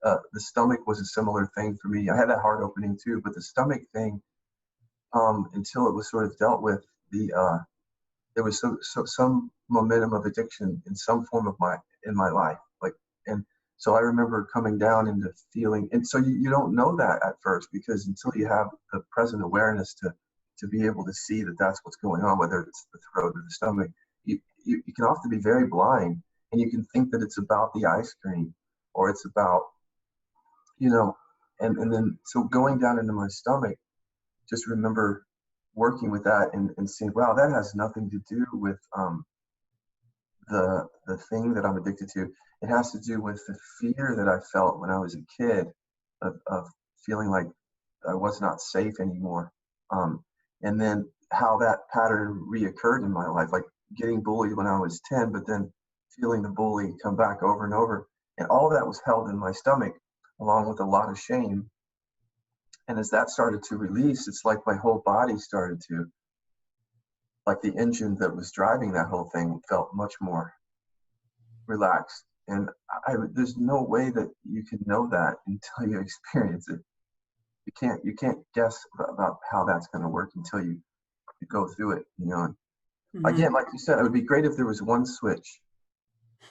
the stomach was a similar thing for me. I had that heart opening too, but the stomach thing, until it was sort of dealt with, there was some momentum of addiction in some form of my life, like, and so I remember coming down into feeling, and so you don't know that at first, because until you have the present awareness to be able to see that that's what's going on, whether it's the throat or the stomach, you can often be very blind, and you can think that it's about the ice cream, or it's about, you know, and then so going down into my stomach, just remember working with that and seeing, wow, that has nothing to do with the thing that I'm addicted to. It has to do with the fear that I felt when I was a kid of feeling like I was not safe anymore. And then how that pattern reoccurred in my life, like getting bullied when I was 10, but then feeling the bully come back over and over. And all that was held in my stomach, along with a lot of shame. And as that started to release, it's like my whole body started to, like the engine that was driving that whole thing felt much more relaxed. And there's no way that you can know that until you experience it. You can't guess about how that's going to work until you go through it. Mm-hmm. Again, like you said, it would be great if there was one switch.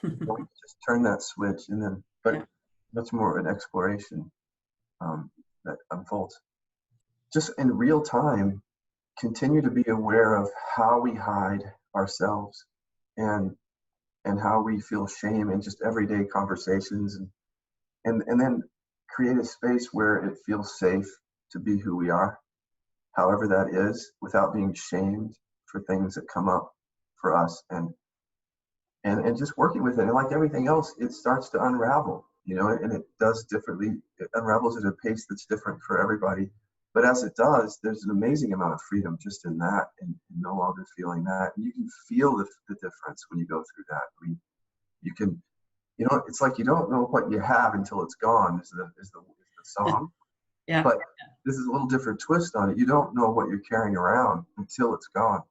We could just turn that switch, and then, but Yeah. much more an exploration that unfolds. Just in real time, continue to be aware of how we hide ourselves, and how we feel shame in just everyday conversations, and then create a space where it feels safe to be who we are, however that is, without being shamed for things that come up for us, and just working with it. And like everything else, it starts to unravel, and it does differently. It unravels at a pace that's different for everybody. But as it does, there's an amazing amount of freedom just in that, and no longer feeling that. And you can feel the difference when you go through that. I mean, you can, it's like you don't know what you have until it's gone, is the song. Yeah. But this is a little different twist on it. You don't know what you're carrying around until it's gone,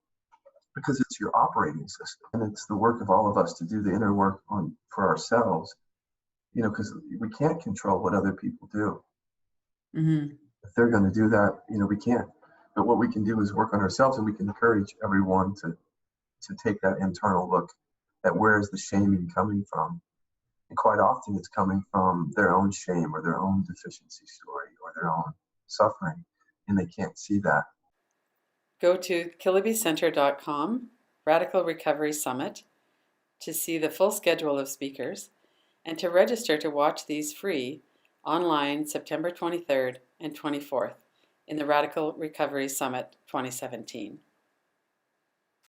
because it's your operating system. And it's the work of all of us to do the inner work for ourselves, because we can't control what other people do. Mm-hmm. If they're going to do that, we can't. But what we can do is work on ourselves, and we can encourage everyone to take that internal look at where is the shaming coming from. And quite often it's coming from their own shame or their own deficiency story or their own suffering, and they can't see that. Go to kilobyscenter.com, Radical Recovery Summit, to see the full schedule of speakers and to register to watch these free online September 23rd and 24th in the Radical Recovery Summit 2017.